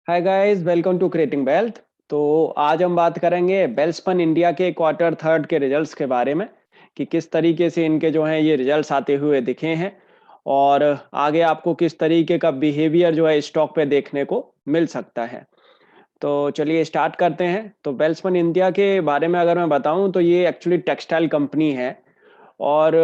Hi guys, welcome to creating wealth. तो आज हम बात करेंगे वेल्सपन इंडिया के क्वार्टर थर्ड के रिजल्ट्स के बारे में कि किस तरीके से इनके जो हैं ये रिजल्ट्स आते हुए दिखे हैं और आगे आपको किस तरीके का बिहेवियर जो है स्टॉक पे देखने को मिल सकता है। तो चलिए स्टार्ट करते हैं। तो वेल्सपन इंडिया के बारे में अगर मैं बताऊं तो ये एक्चुअली टेक्सटाइल कंपनी है और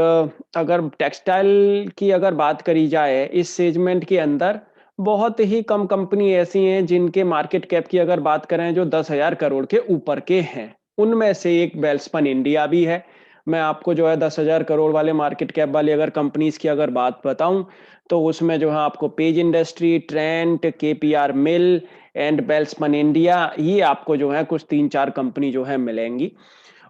अगर टेक्सटाइल की अगर बात करी जाए इस सेगमेंट के अंदर बहुत ही कम कंपनी ऐसी हैं जिनके मार्केट कैप की अगर बात करें जो 10,000 करोड़ के ऊपर के हैं। उनमें से एक वेल्सपन इंडिया भी है। मैं आपको जो है 10,000 करोड़ वाले मार्केट कैप वाली अगर कंपनीज की अगर बात बताऊं तो उसमें जो है आपको page industry, Trent, KPR mill and Welspun India, ये आपको जो है कुछ 3-4 कंपनी जो है मिलेंगी।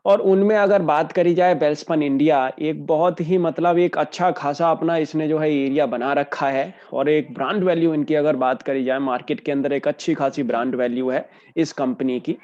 और उनमें अगर बात करी जाए वेल्सपन इंडिया एक बहुत ही मतलब एक अच्छा खासा अपना इसने जो है एरिया बना रखा है और एक ब्रांड वैल्यू इनकी अगर बात करी जाए मार्केट के अंदर एक अच्छी खासी ब्रांड वैल्यू है इस कंपनी की।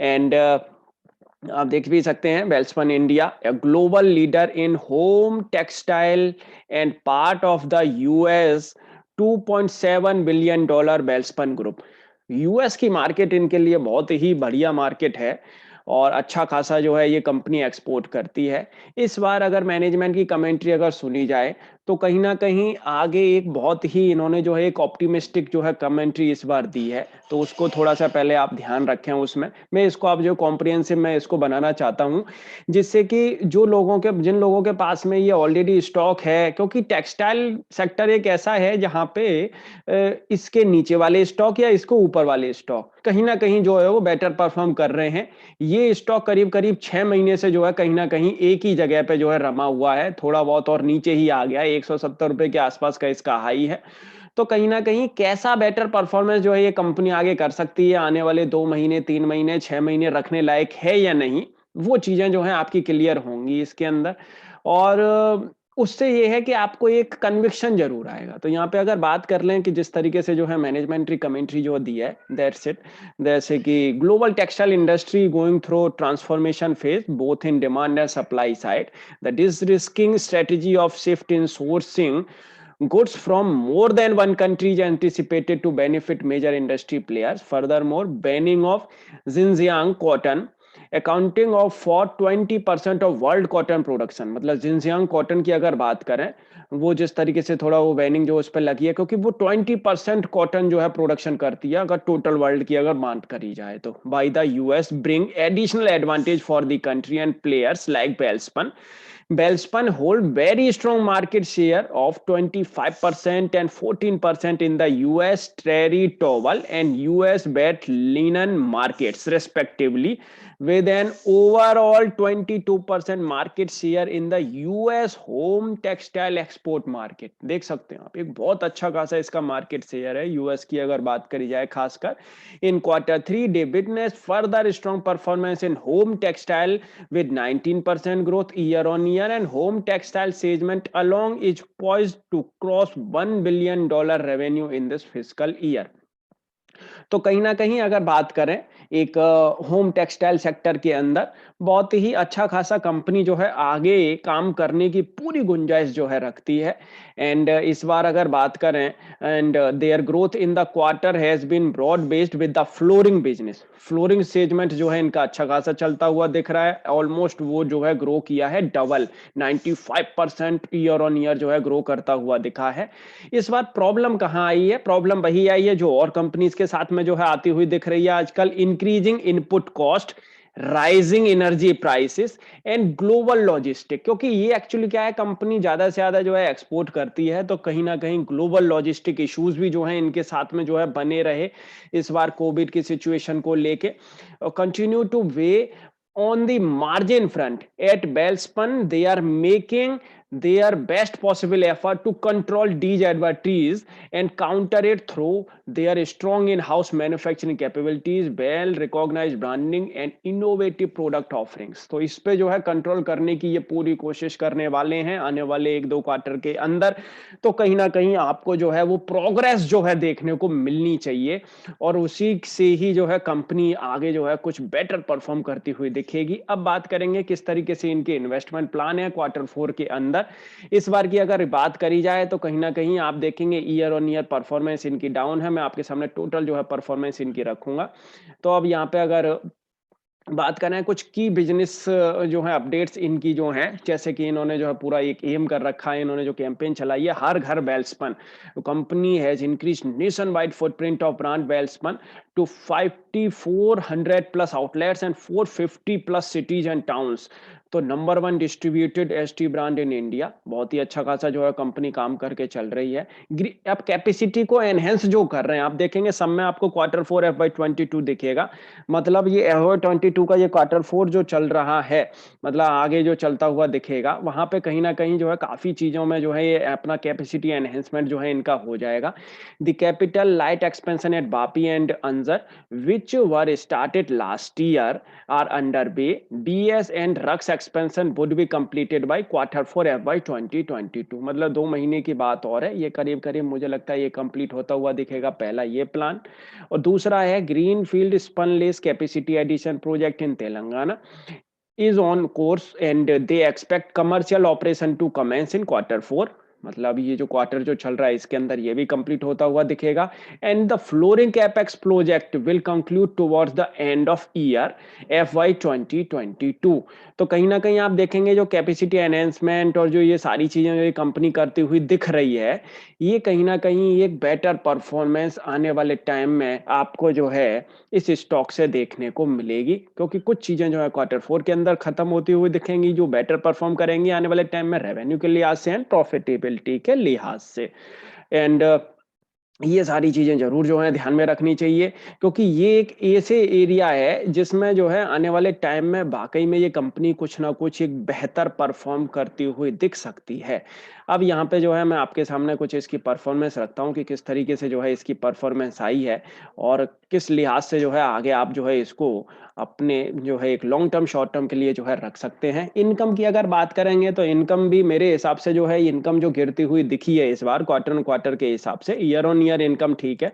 एंड आप देख भी सकते हैं Welspun India a global leader in home textile and part of the US 2.7 billion dollar Welspun group. US की मार्केट इनके लिए बहुत ही बढ़िया मार्केट है और अच्छा खासा जो है ये कंपनी एक्सपोर्ट करती है। इस बार अगर मैनेजमेंट की कमेंट्री अगर सुनी जाए तो कहीं ना कहीं आगे एक बहुत ही इन्होंने जो है एक ऑप्टिमिस्टिक जो है कमेंट्री इस बार दी है, तो उसको थोड़ा सा पहले आप ध्यान रखें। उसमें मैं इसको आप जो कॉम्प्रिहेंसिव मैं इसको बनाना चाहता हूँ जिससे कि जो लोगों के जिन लोगों के पास में ये ऑलरेडी स्टॉक है, क्योंकि टेक्सटाइल सेक्टर एक ऐसा है जहाँ पे इसके नीचे वाले स्टॉक या इसको ऊपर वाले स्टॉक कहीं ना कहीं जो है वो बेटर परफॉर्म कर रहे हैं। ये स्टॉक करीब करीब 6 महीने से जो है कहीं ना कहीं एक ही जगह पे जो है रमा हुआ है, थोड़ा बहुत और नीचे ही आ गया है। 170 रुपए के आसपास का इसका हाई है। तो कहीं ना कहीं कैसा बेटर परफॉर्मेंस जो है ये कंपनी आगे कर सकती है आने वाले 2 महीने, 3 महीने, 6 महीने रखने लायक है या नहीं, वो चीजें जो है आपकी क्लियर होंगी इसके अंदर। और उससे ये है कि आपको एक कन्विक्शन जरूर आएगा। तो यहाँ पे अगर बात कर लें कि जिस तरीके से जो है मैनेजमेंट कमेंट्री जो दी है, दैट्स इट। जैसे कि global textile industry going through transformation phase both in demand and supply side, the derisking strategy of shift in sourcing goods from more than one country is anticipated to benefit major industry players. Furthermore, banning of Xinjiang cotton accounting of for 20% of world cotton production, मतलब Jinjiang cotton की अगर बात करें वो जिस तरीके से थोड़ा वो बैनिंग जो उस पर लगी है क्योंकि वो 20% कॉटन जो है प्रोडक्शन करती है अगर टोटल वर्ल्ड की अगर बात करी जाए तो, by the US bring additional advantage for the country and players like Welspun. Belspan hold very strong market share of 25% and 14% in the US terry towel and US wet linen markets respectively, with an overall 22% market share in the US home textile export market। देख सकते हैं आप एक बहुत अच्छा खासा इसका market share है यूएस की अगर बात करी जाए खासकर। In Q3, they witnessed further strong performance in home textile with 19% growth year on year, and home textile segment along is poised to cross $1 billion revenue in this fiscal year। तो कहीं ना कहीं अगर बात करें एक होम टेक्सटाइल सेक्टर के अंदर बहुत ही अच्छा खासा कंपनी जो है आगे काम करने की पूरी गुंजाइश जो है रखती है। एंड इस बार अगर बात करें and their growth in the quarter has been broad based with the flooring business. Flooring segment जो है इनका अच्छा खासा चलता हुआ दिख रहा है, ऑलमोस्ट वो जो है ग्रो किया है डबल, 95% ईयर ऑन ईयर जो है ग्रो करता हुआ दिखा है। इस बार प्रॉब्लम कहाँ आई है? प्रॉब्लम वही आई है जो और कंपनीज के साथ में जो है आती हुई दिख रही है आजकल, increasing input cost, rising energy prices and global logistic. क्योंकि ये एक्चुअली क्या है, कंपनी ज्यादा से ज्यादा जो है एक्सपोर्ट करती है तो कहीं ना कहीं ग्लोबल लॉजिस्टिक इश्यूज भी जो है इनके साथ में जो है बने रहे इस बार कोविड की सिचुएशन को लेके। Continue two way on the margin front at Bellspun, they are making their best possible effort to control these adversaries and counter it through their strong in-house manufacturing capabilities, well recognized branding and innovative product offerings। तो इस पे जो है control करने की ये पूरी कोशिश करने वाले हैं आने वाले 1-2 क्वार्टर के अंदर। तो कहीं ना कहीं आपको जो है वो प्रोग्रेस जो है देखने को मिलनी चाहिए और उसी से ही जो है कंपनी आगे जो है कुछ बेटर परफॉर्म करती हुई दिखेगी। अब बात करेंगे किस तरीके से इनके इन्वेस्टमेंट प्लान है क्वार्टर 4 के अंदर। अंदर। इस बार की अगर बात करी जाए तो कहीं न कहीं आप देखेंगे ईयर ऑन ईयर परफॉर्मेंस इनकी डाउन है। मैं आपके सामने टोटल जो है परफॉर्मेंस इनकी रखूँगा। तो अब यहाँ पे अगर बात करें कुछ की बिज़नेस जो है अपडेट्स इनकी जो हैं, जैसे कि इन्होंने जो है पूरा एक एम कर रखा है, इन्होंने जो कैंपेन चलाई है, हर घर Welspun. Company has increased nationwide footprint of brand Welspun to 5,400 plus outlets and 450 plus cities and towns. तो number 1 distributed ST brand in India. बहुत ही अच्छा खासा जो है कंपनी काम करके चल रही है। अब कैपेसिटी को एनहांस जो कर रहे हैं, आप देखेंगे सब में आपको क्वार्टर 4 एफवाई 22 दिखेगा। मतलब ये एफवाई 22 का ये क्वार्टर 4 जो चल रहा है, मतलब आगे जो चलता हुआ दिखेगा, वहाँ पे कहीं न कहीं जो है काफ़ी चीज़ों में जो है ये अपना कैपेसिटी एनहांसमेंट जो है इनका हो जाएगा। The capital light expansion at Vapi and Anjar which were started last year are underway. BS and RUX expansion would be completed by quarter 4 FY 2022। मतलब 2 महीने की बात और है। ये करीब-करीब मुझे लगता है ये कंप्लीट होता हुआ दिखेगा, पहला ये प्लान। और दूसरा है greenfield spunlace capacity addition project in Telangana is on course and they expect commercial operation to commence in quarter 4। मतलब ये जो क्वार्टर जो चल रहा है इसके अंदर ये भी कंप्लीट होता हुआ दिखेगा। And the flooring capex project will conclude towards the end of year FY 2022। तो कहीं ना कहीं आप देखेंगे जो कैपेसिटी एनहेंसमेंट और जो ये सारी चीजें जो ये कंपनी करती हुई दिख रही है, ये कहीं ना कहीं एक बेटर परफॉर्मेंस आने वाले टाइम में आपको जो है इस स्टॉक से देखने को मिलेगी, क्योंकि कुछ चीजें जो है क्वार्टर 4 के अंदर खत्म होती हुई दिखेंगी जो बेटर परफॉर्म करेंगी आने वाले टाइम में रेवेन्यू के लिहाज से एंड प्रॉफिटेबिलिटी के लिहाज से। एंड ये सारी चीजें जरूर जो है ध्यान में रखनी चाहिए, क्योंकि ये एक ऐसे एरिया है जिसमें जो है आने वाले टाइम में वाकई में ये कंपनी कुछ ना कुछ एक बेहतर परफॉर्म करती हुई दिख सकती है। अब यहाँ पे जो है मैं आपके सामने कुछ इसकी परफॉर्मेंस रखता हूँ कि किस तरीके से जो है इसकी परफॉर्मेंस आई है और किस लिहाज से जो है आगे आप जो है इसको अपने जो है एक लॉन्ग टर्म शॉर्ट टर्म के लिए जो है रख सकते हैं। इनकम की अगर बात करेंगे तो इनकम भी मेरे हिसाब से जो है इनकम जो गिरती हुई दिखी है इस बार क्वार्टर ऑन क्वार्टर के हिसाब से। ईयर ऑन ईयर इनकम ठीक है,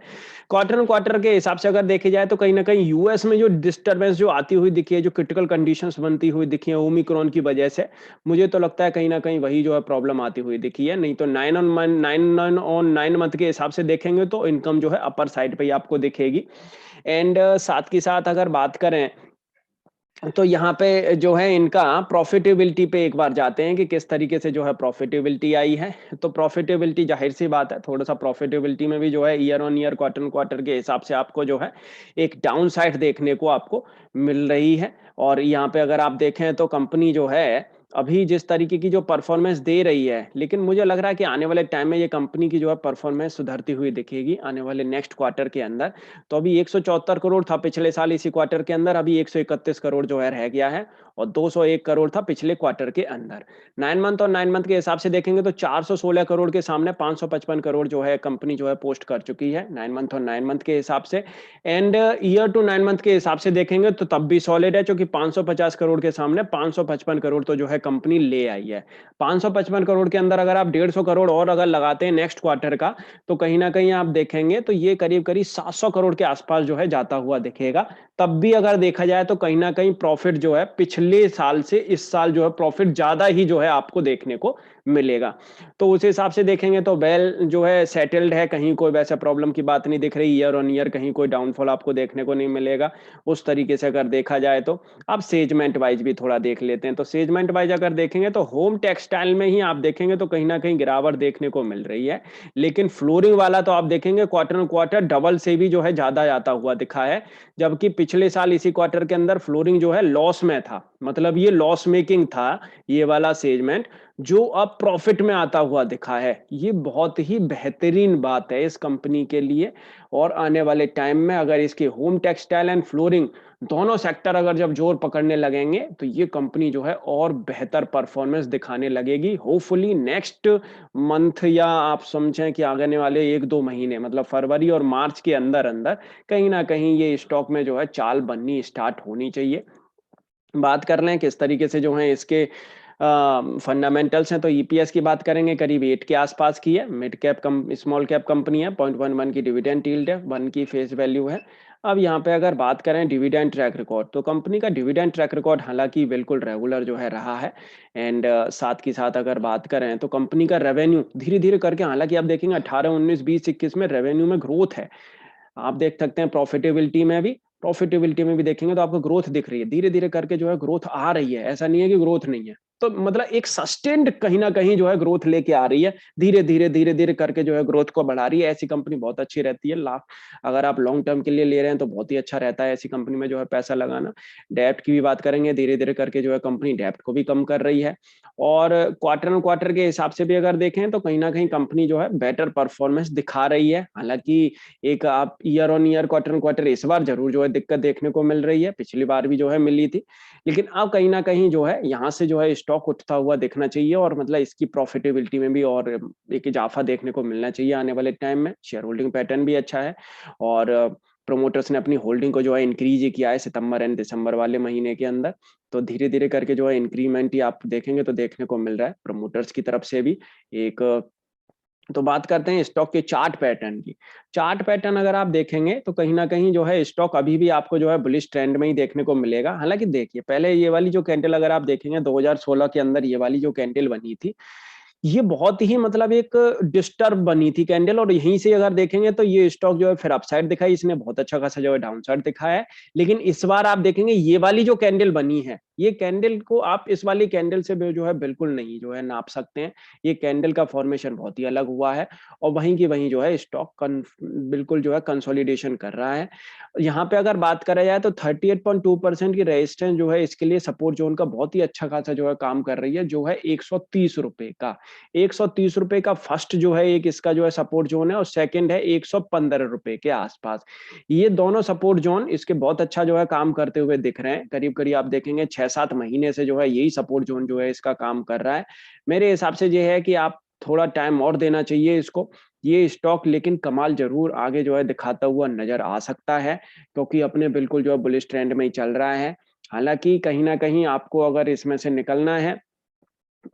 क्वार्टर ऑन क्वार्टर के हिसाब से अगर देखे जाए तो कहीं ना कहीं यूएस में जो डिस्टर्बेंस जो आती हुई दिखी है, जो क्रिटिकल कंडीशंस बनती हुई दिखी है ओमिक्रॉन की वजह से, मुझे तो लगता है कहीं ना कहीं वही जो है प्रॉब्लम आती हुई दिखी है। नहीं तो 9 मंथ के हिसाब से देखेंगे तो इनकम जो है अपर साइड पे ही आपको दिखेगी। एंड साथ के साथ अगर बात करें तो यहाँ पे जो है इनका प्रॉफिटेबिलिटी पे एक बार जाते हैं कि किस तरीके से जो है प्रॉफिटेबिलिटी आई है। तो प्रॉफिटेबिलिटी जाहिर सी बात है, थोड़ा सा प्रॉफिटेबिलिटी में भी जो है year on year quarter on quarter के हिसाब से आपको जो है एक डाउन साइड देखने को आपको मिल रही है। और यहाँ पे अगर आप देखें तो कंपनी जो है अभी जिस तरीके की जो परफॉर्मेंस दे रही है, लेकिन मुझे लग रहा है कि आने वाले टाइम में ये कंपनी की जो है परफॉर्मेंस सुधरती हुई दिखेगी आने वाले नेक्स्ट क्वार्टर के अंदर। तो अभी 174 करोड़ था पिछले साल इसी क्वार्टर के अंदर, अभी 131 करोड़ जो है रह गया है और 201 करोड़ था पिछले क्वार्टर के अंदर। 9 मंथ और 9 मंथ के हिसाब से देखेंगे तो 416 करोड़ के सामने 555 करोड़ जो है कंपनी जो है पोस्ट कर चुकी है 9 मंथ और 9 मंथ के हिसाब से। एंड ईयर टू 9 मंथ के हिसाब से देखेंगे तो तब भी सॉलिड है, क्योंकि 550 करोड़ के सामने 555 करोड़ तो जो है कंपनी ले आई है। 555 करोड़ के अंदर अगर आप 150 करोड़ और अगर लगाते हैं नेक्स्ट क्वार्टर का, तो कहीं ना कहीं आप देखेंगे तो ये करीब करीब 700 करोड़ के आसपास जो है जाता हुआ दिखेगा। तब भी अगर देखा जाए तो कहीं ना कहीं प्रॉफिट जो है पिछले साल से इस साल जो है प्रॉफिट ज्यादा ही जो है आपको देखने को मिलेगा। तो उस हिसाब से देखेंगे तो वेल जो है सेटल्ड है, कहीं कोई वैसा प्रॉब्लम की बात नहीं दिख रही। ईयर ऑन ईयर कहीं कोई डाउनफॉल आपको देखने को नहीं मिलेगा उस तरीके से अगर देखा जाए तो। अब सेगमेंट वाइज भी थोड़ा देख लेते हैं। तो सेगमेंट वाइज अगर देखेंगे तो होम टेक्सटाइल में ही आप देखेंगे तो कहीं ना कहीं गिरावट देखने को मिल रही है, लेकिन फ्लोरिंग वाला तो आप देखेंगे क्वार्टर ऑन क्वार्टर डबल से भी जो है ज्यादा जाता हुआ दिखा है। जबकि पिछले साल इसी क्वार्टर के अंदर फ्लोरिंग जो है लॉस में था, मतलब ये लॉस मेकिंग था ये वाला सेगमेंट, जो अब प्रॉफिट में आता हुआ दिखा है। ये बहुत ही बेहतरीन बात है इस कंपनी के लिए। और आने वाले टाइम में अगर इसके होम टेक्सटाइल एंड फ्लोरिंग दोनों सेक्टर अगर जब जोर पकड़ने लगेंगे तो ये कंपनी जो है और बेहतर परफॉर्मेंस दिखाने लगेगी होपफुली नेक्स्ट मंथ, या आप समझें कि आने वाले 1-2 महीने मतलब फरवरी और मार्च के अंदर अंदर कहीं ना कहीं ये स्टॉक में जो है चाल बननी स्टार्ट होनी चाहिए। बात कर लें किस तरीके से जो है इसके फंडामेंटल्स हैं तो ईपीएस की बात करेंगे करीब 8 के आसपास की है। Mid cap small cap company है। 0.11 की डिविडेंड यील्ड है, 1 की फेस वैल्यू है। अब यहाँ पे अगर बात करें डिविडेंड ट्रैक रिकॉर्ड, तो कंपनी का डिविडेंड ट्रैक रिकॉर्ड हालांकि बिल्कुल रेगुलर जो है रहा है। एंड साथ की साथ अगर बात करें तो कंपनी का रेवेन्यू धीरे धीरे करके, हालांकि आप देखेंगे 18, 19, 20, 21 में रेवेन्यू में ग्रोथ है। आप देख सकते हैं प्रॉफिटेबिलिटी में भी देखेंगे तो आपको ग्रोथ दिख रही है, धीरे धीरे करके जो है ग्रोथ आ रही है, ऐसा नहीं है कि ग्रोथ नहीं है। तो मतलब एक सस्टेन्ड कहीं ना कहीं जो है ग्रोथ लेके आ रही है, धीरे धीरे करके जो है ग्रोथ को बढ़ा रही है। ऐसी कंपनी बहुत अच्छी रहती है। लाभ अगर आप लॉन्ग टर्म के लिए ले रहे हैं तो बहुत ही अच्छा रहता है ऐसी कंपनी में जो है पैसा लगाना। डेप्ट की भी बात करेंगे, धीरे धीरे करके जो है कंपनी डेप्ट को भी कम कर रही है। और क्वार्टर ऑन क्वार्टर के हिसाब से भी अगर देखें तो कहीं ना कहीं कंपनी जो है बेटर परफॉर्मेंस दिखा रही है। हालांकि एक आप year on year, quarter on quarter इस बार जरूर जो है दिक्कत देखने को मिल रही है, पिछली बार भी जो है मिली थी। लेकिन अब कहीं ना कहीं जो है यहाँ से जो है स्टॉक उठता हुआ दिखना चाहिए, और मतलब इसकी प्रॉफिटेबिलिटी में भी और एक इजाफा देखने को मिलना चाहिए आने वाले टाइम में। शेयर होल्डिंग पैटर्न भी अच्छा है, और प्रोमोटर्स ने अपनी होल्डिंग को जो है इंक्रीज ही किया है सितंबर एंड दिसंबर वाले महीने के अंदर। तो धीरे धीरे करके जो है इंक्रीमेंट ही आप देखेंगे तो देखने को मिल रहा है प्रमोटर्स की तरफ से भी एक। तो बात करते हैं स्टॉक के चार्ट पैटर्न की। चार्ट पैटर्न अगर आप देखेंगे तो कहीं ना कहीं जो है स्टॉक अभी भी आपको जो है बुलिश ट्रेंड में ही देखने को मिलेगा। हालांकि देखिए पहले ये वाली जो कैंडल अगर आप देखेंगे 2016 के अंदर ये वाली जो कैंडल बनी थी, ये बहुत ही मतलब एक डिस्टर्ब बनी थी कैंडल, और यहीं से अगर देखेंगे तो ये स्टॉक जो है फिर अपसाइड दिखाई, इसने बहुत अच्छा खासा जो है डाउनसाइड दिखाया है। लेकिन इस बार आप देखेंगे ये वाली जो कैंडल बनी है, ये कैंडल को आप इस वाली कैंडल से जो है बिल्कुल नहीं जो है नाप सकते हैं। ये कैंडल का फॉर्मेशन बहुत ही अलग हुआ है, और वहीं की वहीं जो है स्टॉक बिल्कुल जो है कंसोलिडेशन कर रहा है। यहाँ पे अगर बात करा जाए तो 38.2% की रेजिस्टेंस जो है इसके लिए सपोर्ट जोन का बहुत ही अच्छा खासा जो है काम कर रही है, जो है 130 रुपए का। 130 रुपए का फर्स्ट जो है एक इसका जो है सपोर्ट जोन है, और सेकंड है 115 रुपए के आसपास। ये दोनों सपोर्ट जोन इसके बहुत अच्छा जो है काम करते हुए दिख रहे हैं। करीब करीब आप देखेंगे 6-7 महीने से जो है यही सपोर्ट जोन जो है इसका काम कर रहा है। मेरे हिसाब से ये है कि आप थोड़ा टाइम और देना चाहिए इसको। ये स्टॉक लेकिन कमाल जरूर आगे जो है दिखाता हुआ नजर आ सकता है, क्योंकि अपने बिल्कुल जो है बुलिश ट्रेंड में ही चल रहा है। हालांकि कहीं ना कहीं आपको अगर इसमें से निकलना है,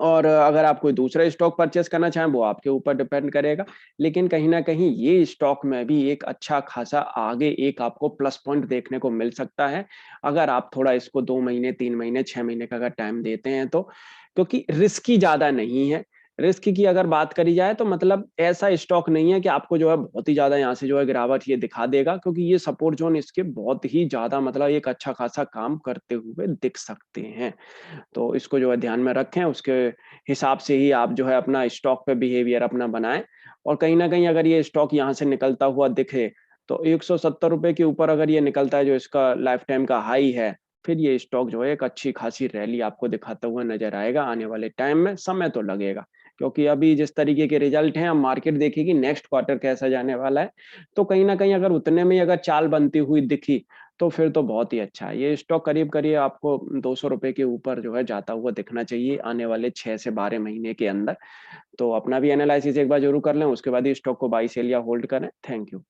और अगर आप कोई दूसरा स्टॉक परचेस करना चाहें वो आपके ऊपर डिपेंड करेगा। लेकिन कहीं न कहीं ये स्टॉक में भी एक अच्छा खासा आगे एक आपको प्लस पॉइंट देखने को मिल सकता है, अगर आप थोड़ा इसको 2 महीने, 3 महीने, 6 महीने का अगर टाइम देते हैं तो। क्योंकि रिस्की ज़्यादा नहीं है। रिस्क की अगर बात करी जाए तो मतलब ऐसा स्टॉक नहीं है कि आपको जो है बहुत ही ज़्यादा यहाँ से जो है गिरावट ये दिखा देगा, क्योंकि ये सपोर्ट ज़ोन इसके बहुत ही ज़्यादा मतलब एक अच्छा खासा काम करते हुए दिख सकते हैं। तो इसको जो है ध्यान में रखें, उसके हिसाब से ही आप जो है अपना स्टॉक पे बिहेवियर अपना बनाएं। और कहीं ना कहीं अगर ये स्टॉक यहाँ से निकलता हुआ दिखे तो 170 रुपए के ऊपर अगर ये निकलता है जो इसका लाइफ टाइम का हाई है, फिर ये स्टॉक जो है एक अच्छी खासी रैली आपको दिखाता हुआ नजर आएगा आने वाले टाइम में। समय तो लगेगा, क्योंकि अभी जिस तरीके के रिजल्ट हैं, अब मार्केट देखेगी नेक्स्ट क्वार्टर कैसा जाने वाला है। तो कहीं ना कहीं अगर उतने में ही अगर चाल बनती हुई दिखी तो फिर तो बहुत ही अच्छा है। ये स्टॉक करीब-करीब आपको 200 रुपए के ऊपर जो है जाता हुआ दिखना चाहिए आने वाले 6 से 12 महीने के अंदर। तो अपना भी एनालिसिस एक बार ज़रूर कर लें, उसके बाद ही स्टॉक को बाय, सेल या होल्ड करें। Thank you.